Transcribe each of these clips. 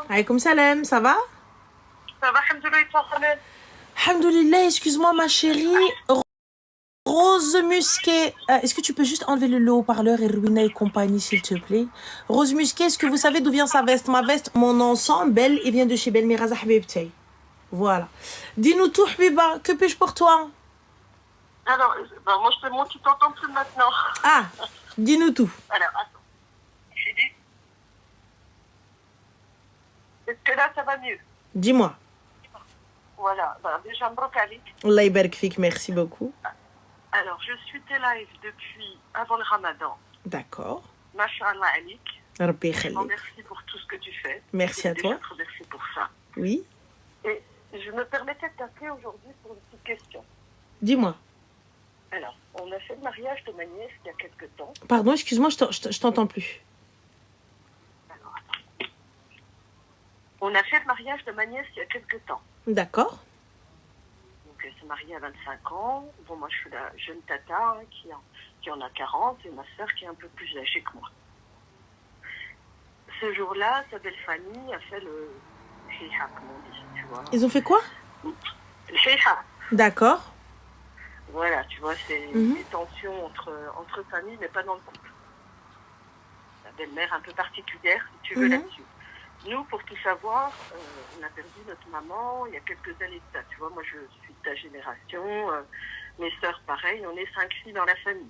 Alaykoum salam, ça va? Ça va, alhamdoulilah. Alhamdoulilah, excuse-moi ma chérie. Rose Musquet, est-ce que tu peux juste enlever le haut-parleur et Ruina et compagnie, s'il te plaît? Rose Musquet, est-ce que vous savez d'où vient sa veste? Ma veste, mon ensemble, belle, il vient de chez Belmiraza Habibtei. Voilà. Dis-nous tout, Habiba, que puis-je pour toi? Alors, moi je te montre, tu t'entends plus maintenant. Ah, dis-nous tout. Alors, attends. J'ai dit. Est-ce que là, ça va mieux? Dis-moi. Voilà, déjà, brocali. Allah yabarak fik, merci beaucoup. Alors, je suis tes live depuis avant le ramadan. D'accord. Masha'Allah alik. Rabbi Je khalik. t'en remercie pour tout ce que tu fais. Merci à toi. Je te remercie pour ça. Oui. Et je me permettais de t'appeler aujourd'hui pour une petite question. Dis-moi. Alors, on a fait le mariage de ma nièce il y a quelques temps. Pardon, excuse-moi, je t'entends plus. Alors, attends. On a fait le mariage de ma nièce il y a quelques temps. D'accord. Donc, elle s'est mariée à 25 ans. Bon, moi, je suis la jeune tata qui en a 40 et ma sœur qui est un peu plus âgée que moi. Ce jour-là, sa belle famille a fait le Heiha, comme on dit, tu vois. Ils ont fait quoi? Le Heiha. D'accord. Voilà, tu vois, c'est des tensions entre familles, mais pas dans le couple. La belle-mère un peu particulière, si tu veux, là-dessus. Nous, pour tout savoir, on a perdu notre maman il y a quelques années de ça. Tu vois, moi, je suis de ta génération. Mes sœurs, pareil, on est 5 filles dans la famille.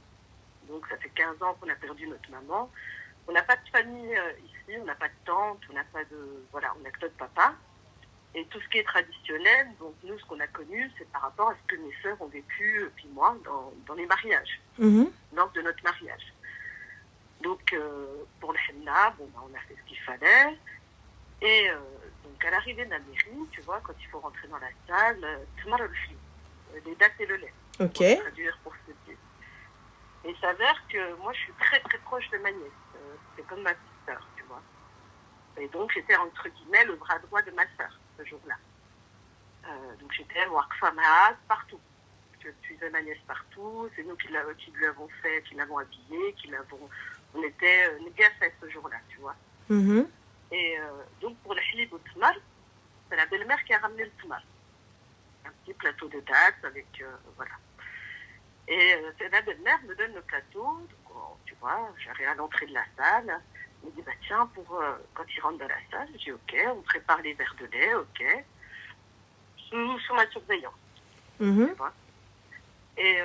Donc, ça fait 15 ans qu'on a perdu notre maman. On n'a pas de famille ici, on n'a pas de tante, on n'a pas de... Voilà, on n'a que notre papa. Et tout ce qui est traditionnel, donc nous, ce qu'on a connu, c'est par rapport à ce que mes sœurs ont vécu, puis moi, dans les mariages, lors de notre mariage. Donc, pour le henna, on a fait ce qu'il fallait. Et donc, à l'arrivée de la mairie, tu vois, quand il faut rentrer dans la salle, les dates et le lait. Ok. Pour traduire pour ce dire. Et il s'avère que moi, je suis très, très proche de ma nièce. C'est comme ma petite sœur, tu vois. Et donc, j'étais, entre guillemets, le bras droit de ma sœur, ce jour-là. Donc, j'étais au Wakfamahad, partout. Je suivais ma nièce partout. C'est nous qui lui avons fait, qui l'avons habillée, on était négafais ce jour-là, tu vois. Et donc, pour le Hilib au Tmar, c'est la belle-mère qui a ramené le Tmar. Un petit plateau de dates avec, voilà. Et la belle-mère me donne le plateau, donc, tu vois, j'arrive à l'entrée de la salle. Elle me dit, bah tiens, quand il rentre dans la salle, je dis, ok, on prépare les verres de lait, ok, sous ma surveillance. Tu vois. Et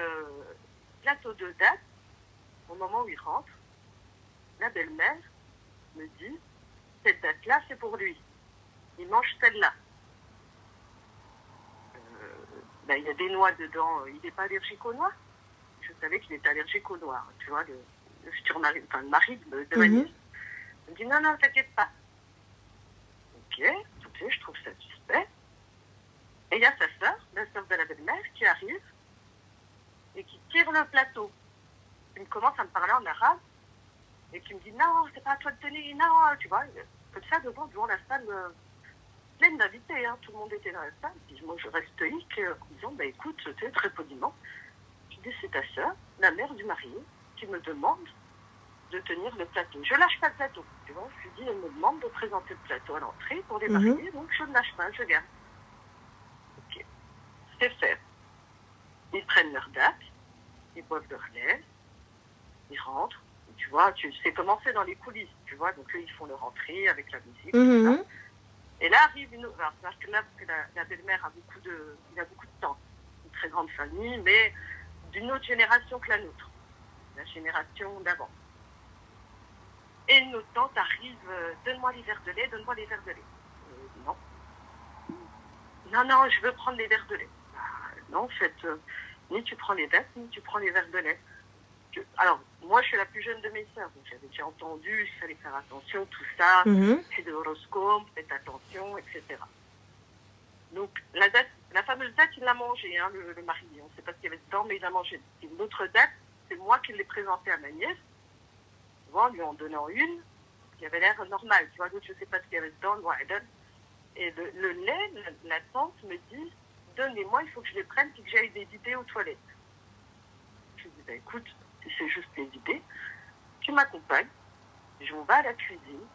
plateau de dates, au moment où il rentre, la belle-mère me dit, cette date-là, c'est pour lui. Il mange celle-là. Il y a des noix dedans. Il n'est pas allergique aux noix. Je savais qu'il était allergique aux noix. Tu vois, le futur mari, enfin le mari de ma nièce. Il me dit non, t'inquiète pas. Ok, je trouve ça suspect. Et il y a sa sœur, la sœur de la belle-mère, qui arrive et qui tire le plateau. Il me commence à me parler en arabe et qui me dit non, c'est pas à toi de tenir, non, tu vois, comme ça devant la salle pleine d'invités, hein. Tout le monde était dans la salle. Puis moi, je reste stoïque en disant, écoute, tu sais, très poliment, je dis, c'est ta sœur, la mère du marié, qui me demande de tenir le plateau. Je lâche pas le plateau, tu vois. Je lui dis, elle me demande de présenter le plateau à l'entrée pour les mariés, donc je ne lâche pas, je garde. Ok, c'est fait. Ils prennent leur date, ils boivent leur lait, ils rentrent, tu vois, tu sais comment c'est dans les coulisses, tu vois, donc eux, ils font leur entrée avec la musique, tout ça. Et là arrive une autre, parce que la belle-mère a beaucoup de temps, une très grande famille, mais d'une autre génération que la nôtre, la génération d'avant. Et notre tante arrive, donne-moi les verres de lait, donne-moi les verres de lait. Non, je veux prendre les verres de lait. Non, en fait, ni tu prends les verres, ni tu prends les verres de lait. Alors, moi, je suis la plus jeune de mes sœurs, donc j'avais déjà entendu, il fallait faire attention, tout ça, c'est de l'horoscope, faites attention, etc. Donc, la fameuse date, il l'a mangée, hein, le mari. On ne sait pas ce qu'il y avait dedans, mais il l'a mangée. Et une autre date, c'est moi qui l'ai présentée à ma nièce, tu vois, en lui en donnant une, qui avait l'air normale, tu vois, l'autre, je ne sais pas ce qu'il y avait dedans, moi, elle donne. Et le lait, la tante me dit, donnez-moi, il faut que je les prenne, puis que j'aille les vider aux toilettes. Je lui dis, écoute, si c'est juste les idées, tu m'accompagnes, je m'en vais à la cuisine,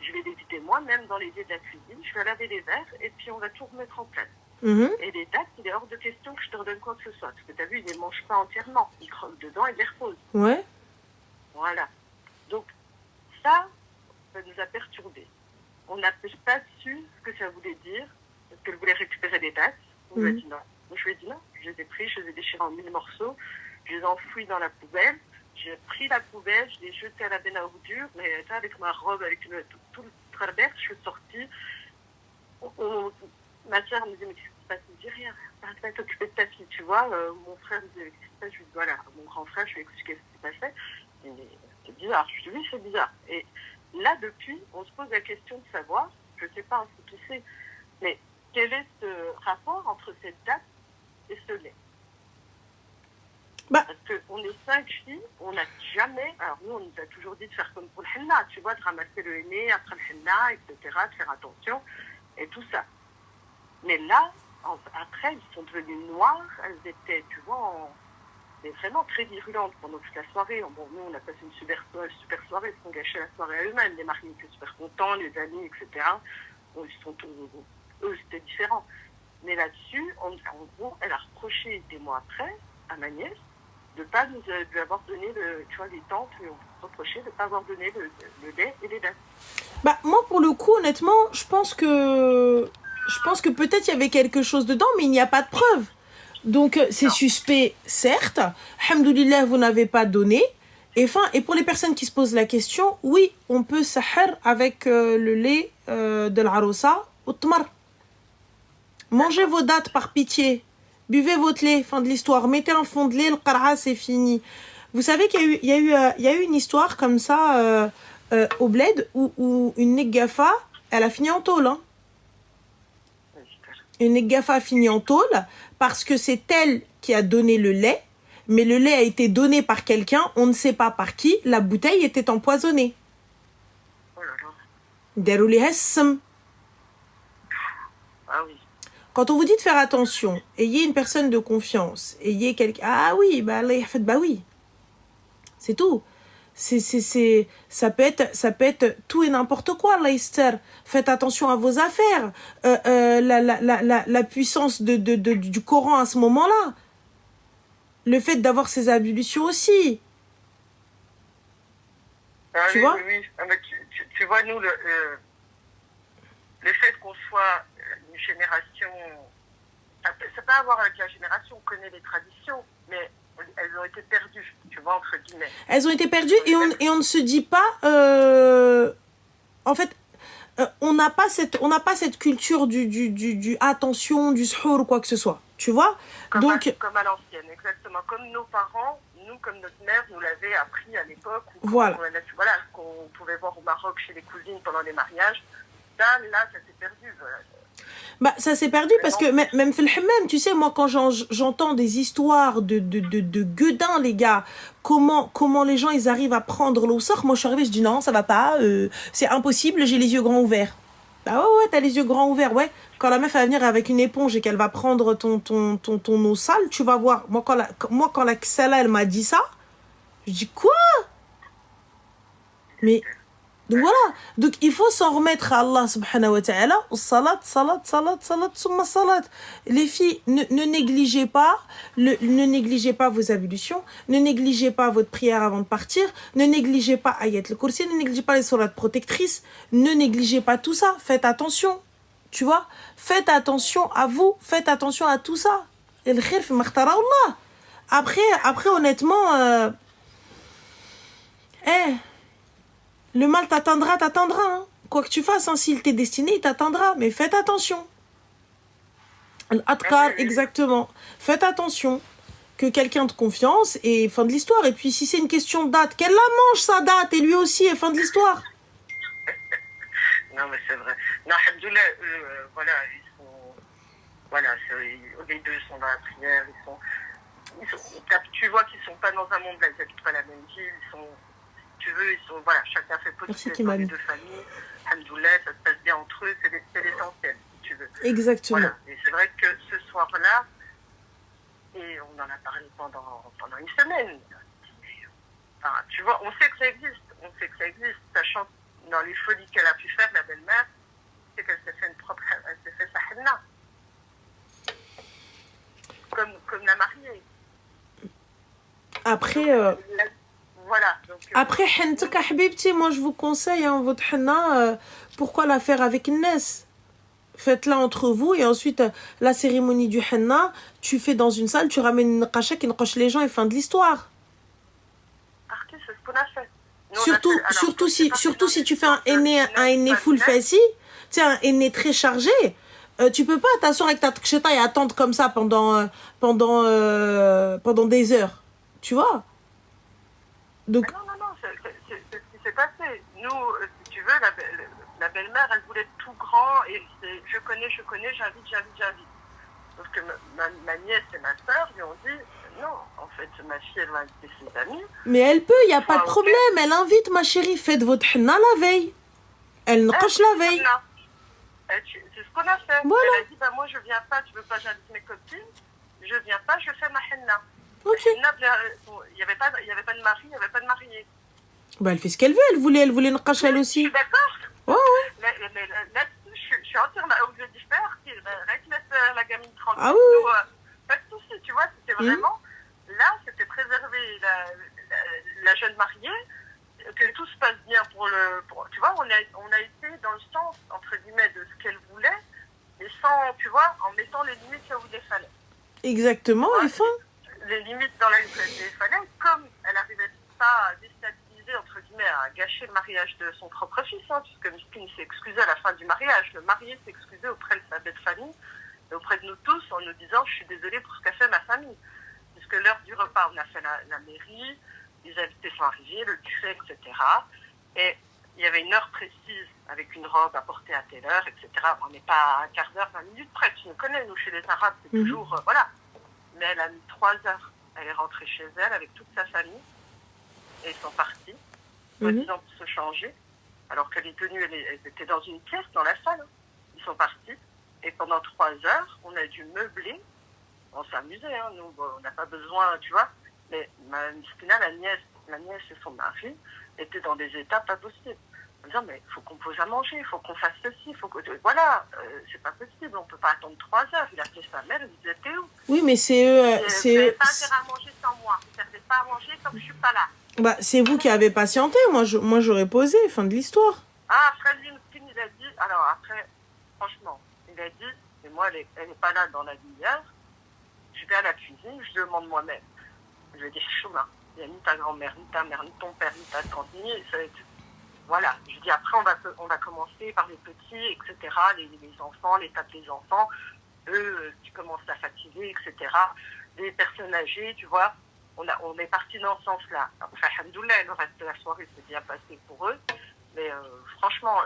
je vais les vider moi-même dans l'évier de la cuisine, je vais laver les verres et puis on va tout remettre en place. Et les dates, il est hors de question que je te redonne quoi que ce soit. Parce que tu as vu, ils ne les mangent pas entièrement. Ils croquent dedans et les reposent. Ouais. Voilà. Donc, ça nous a perturbés. On n'a pas su ce que ça voulait dire, parce qu'elle voulait récupérer des dates. On lui a dit non. Donc, je lui ai dit non. Je les ai pris, je les ai déchirés en 1000 morceaux, je les ai enfouis dans la poubelle. J'ai pris la poubelle, je l'ai jetée à la benne à ordures, mais ça, avec ma robe, avec tout le travers, je suis sortie. Ma soeur me disait, mais qu'est-ce qui se passe? Je me dis rien, arrête pas de t'occuper de ta fille, tu vois. Mon frère me disait, qu'est-ce qui se passe? Je lui dis, voilà, mon grand frère, je lui ai expliqué ce qui se passait. Mais c'est bizarre. Je lui dis, oui, c'est bizarre. Et là, depuis, on se pose la question de savoir, je ne sais pas si tu sais, mais quel est ce rapport entre cette date et ce lait? Bah. Parce qu'on est 5 filles, on n'a jamais... Alors nous, on nous a toujours dit de faire comme pour le henna, tu vois, de ramasser le henné après le henna, etc., de faire attention, et tout ça. Mais là, après, ils sont devenus noirs, elles étaient, tu vois, mais vraiment très virulentes pendant toute la soirée. Bon, nous, on a passé une super soirée, ils se sont gâchés la soirée à eux-mêmes. Les maris étaient super contents, les amis, etc. Bon, eux, c'était différent. Mais là-dessus, en gros, elle a reproché des mois après à ma nièce de ne pas nous avoir donné, tu vois, les tantes lui ont reproché de ne pas avoir donné le lait et les dates. Bah, moi, pour le coup, honnêtement, je pense que peut-être il y avait quelque chose dedans, mais il n'y a pas de preuve. Donc, c'est suspect, certes. Alhamdoulilah, vous n'avez pas donné. Et pour les personnes qui se posent la question, oui, on peut sahar avec le lait de l'aroussa au tmar. Mangez vos dates par pitié. Buvez votre lait, fin de l'histoire. Mettez un fond de lait, le qara, c'est fini. Vous savez qu'il y a eu une histoire comme ça au bled où une negafa, elle a fini en tôle. Hein. Une negafa a fini en tôle parce que c'est elle qui a donné le lait, mais le lait a été donné par quelqu'un, on ne sait pas par qui, la bouteille était empoisonnée. Oh là là. Darouli hessem. Ah oui. Quand on vous dit de faire attention, ayez une personne de confiance, ayez quelqu'un... Ah oui, bah oui. C'est tout. Ça peut être tout et n'importe quoi, Leicester. Faites attention à vos affaires. La puissance du Coran à ce moment-là. Le fait d'avoir ces ablutions aussi. Ah, tu oui, vois oui. Ah, mais tu vois, nous, le fait qu'on soit une génération... Ça peut avoir avec la génération, on connaît les traditions, mais elles ont été perdues, tu vois, entre guillemets. Elles ont été perdues et on ne se dit pas... En fait, on n'a pas cette culture du attention, du suhour ou quoi que ce soit. Tu vois? Comme à l'ancienne, exactement. Comme nos parents, nous, comme notre mère, nous l'avait appris à l'époque. Voilà. Qu'on pouvait voir au Maroc chez les cousines pendant les mariages. Ça s'est perdu. Bah, ça s'est perdu parce que même fait le hammam, tu sais, moi, quand j'entends des histoires de gueudins, les gars, comment les gens, ils arrivent à prendre l'eau sort, moi, je suis arrivée, je dis non, ça va pas, c'est impossible, j'ai les yeux grands ouverts. Bah ouais, t'as les yeux grands ouverts, ouais. Quand la meuf va venir avec une éponge et qu'elle va prendre ton eau sale, tu vas voir. Moi, quand la Ksala, elle m'a dit ça, je dis quoi? Mais... Donc voilà, donc il faut s'en remettre à Allah subhanahu wa ta'ala. Salat, summa salat. Les filles, ne négligez pas vos ablutions, ne négligez pas votre prière avant de partir, ne négligez pas ayat al-kursi, ne négligez pas les sourates protectrices, ne négligez pas tout ça, faites attention, tu vois, faites attention à vous, faites attention à tout ça. Et le khir fi makhtara Allah. Après honnêtement, le mal t'atteindra. Hein. Quoi que tu fasses, hein, s'il t'est destiné, il t'atteindra. Mais faites attention. L'adkar, exactement. Faites attention que quelqu'un de confiance et fin de l'histoire. Et puis, si c'est une question de date, qu'elle la mange, sa date, et lui aussi, et fin de l'histoire. Non, mais c'est vrai. Non, alhamdoulilah, voilà, ils sont... Voilà, les deux sont dans la prière, tu vois qu'ils sont pas dans un monde, là, ils habitent pas la même ville, ils sont... Tu veux, voilà, chacun fait politique dans les deux familles. Alhamdoulilah, ça se passe bien entre eux, c'est l'essentiel, si tu veux. Exactement. Voilà. Et c'est vrai que ce soir-là, et on en a parlé pendant une semaine. Enfin, tu vois, on sait que ça existe, sachant dans les folies qu'elle a pu faire, la belle-mère, c'est qu'elle s'est fait elle s'est fait sa henna. Comme la mariée. Après, Voilà. Donc, après, hentek à habibti, moi je vous conseille, hein, votre henna, pourquoi la faire avec Nes? Faites-la entre vous et ensuite la cérémonie du henna, tu fais dans une salle, tu ramènes une naqasha qui naqash les gens et fin de l'histoire. c'est ce qu'on a fait. Nous, Surtout, on a fait, alors, surtout si tu fais un henné full fassi, tu sais, un henné très chargé, tu peux pas t'asseoir avec ta tcheta et attendre comme ça pendant des heures. Tu vois? Donc, non, c'est ce qui s'est passé. Nous, si tu veux, la belle-mère, elle voulait tout grand et je connais, j'invite. Sauf que ma nièce et ma soeur lui ont dit non, en fait, ma fille, elle va inviter ses amis. mais elle peut, il n'y a pas de problème. Elle invite, ma chérie, faites votre henna la veille. Elle naqash la veille. C'est ce qu'on a fait. Voilà. Elle a dit moi, je viens pas, tu veux pas, j'invite mes copines. Je viens pas, je fais ma henna. Ok. Il n'y avait pas de mari, il n'y avait pas de mariée. Bah, elle fait ce qu'elle veut. Elle voulait naqash elle Je aussi. suis d'accord. Ouais. Mais là-dessus, je suis entièrement obligée d'y faire. Laisse la gamine tranquille. Ah oui. Pas de soucis, tu vois. C'était vraiment... Là, c'était préserver la jeune mariée, que tout se passe bien tu vois, on a été dans le sens, entre guillemets, de ce qu'elle voulait, et sans, tu vois, en mettant les limites là où il les fallait. Exactement, Ouais, et fin. Les limites dans lesquelles il fallait, comme elle n'arrivait pas à déstabiliser, entre guillemets, à gâcher le mariage de son propre fils, hein, puisque Miskin s'est excusé à la fin du mariage. Le marié s'est excusé auprès de sa belle famille, et auprès de nous tous, en nous disant « Je suis désolée pour ce qu'a fait ma famille ». Puisque l'heure du repas, on a fait la mairie, les invités sont arrivés, le buffet, etc. Et il y avait une heure précise avec une robe à porter à telle heure, etc. On n'est pas à un quart d'heure, 20 minutes près. Tu nous connais, nous, chez les Arabes, c'est toujours... voilà. Mais elle a mis 3 heures. Elle est rentrée chez elle avec toute sa famille. Et ils sont partis, soi-disant pour se changer. Alors que les tenues, elles étaient dans une pièce, dans la salle. Ils sont partis. Et pendant 3 heures, on a dû meubler. On s'amusait, hein. Nous, on n'a pas besoin, tu vois. Mais ma nièce et son mari étaient dans des états pas possibles. En disant, mais il faut qu'on pose à manger, il faut qu'on fasse ceci, voilà, c'est pas possible, on peut pas attendre 3 heures. Il a fait sa mère, il disait, t'es où? Oui, mais c'est eux. Vous n'avez pas intérêt à manger sans moi. Vous n'avez pas à manger tant que je suis pas là. Bah, c'est vous qui avez patienté. Moi, j'aurais posé. Fin de l'histoire. Ah, Fred Limskin, il a dit, alors après, franchement, il a dit, et moi, elle n'est pas là dans la lumière. Je vais à la cuisine, je demande moi-même. Je vais dire, chemin, il n'y a ni ta grand-mère, ni ta mère, ni ton père, ni ta tante, ni... Voilà, je dis, après, on va commencer par les petits, etc., les enfants, l'état des enfants, eux, qui commencent à fatiguer, etc., les personnes âgées, tu vois, on est parti dans ce sens-là. Enfin, alhamdoulilah, le reste de la soirée s'est bien passé pour eux, mais franchement,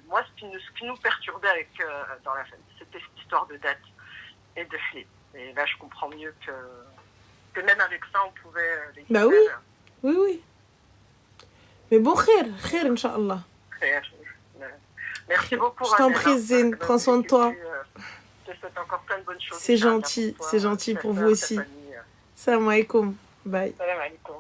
moi, ce qui nous perturbait dans la famille, c'était cette histoire de date et de flip. Et là, je comprends mieux que même avec ça, on pouvait les bah oui, oui. Mais bon, khair, Inch'Allah. Merci beaucoup. Je t'en prie, Zine, prends soin de toi. Je te souhaite encore plein de bonnes choses. C'est gentil pour vous aussi. Salam alaikum. Bye. Salam alaikum.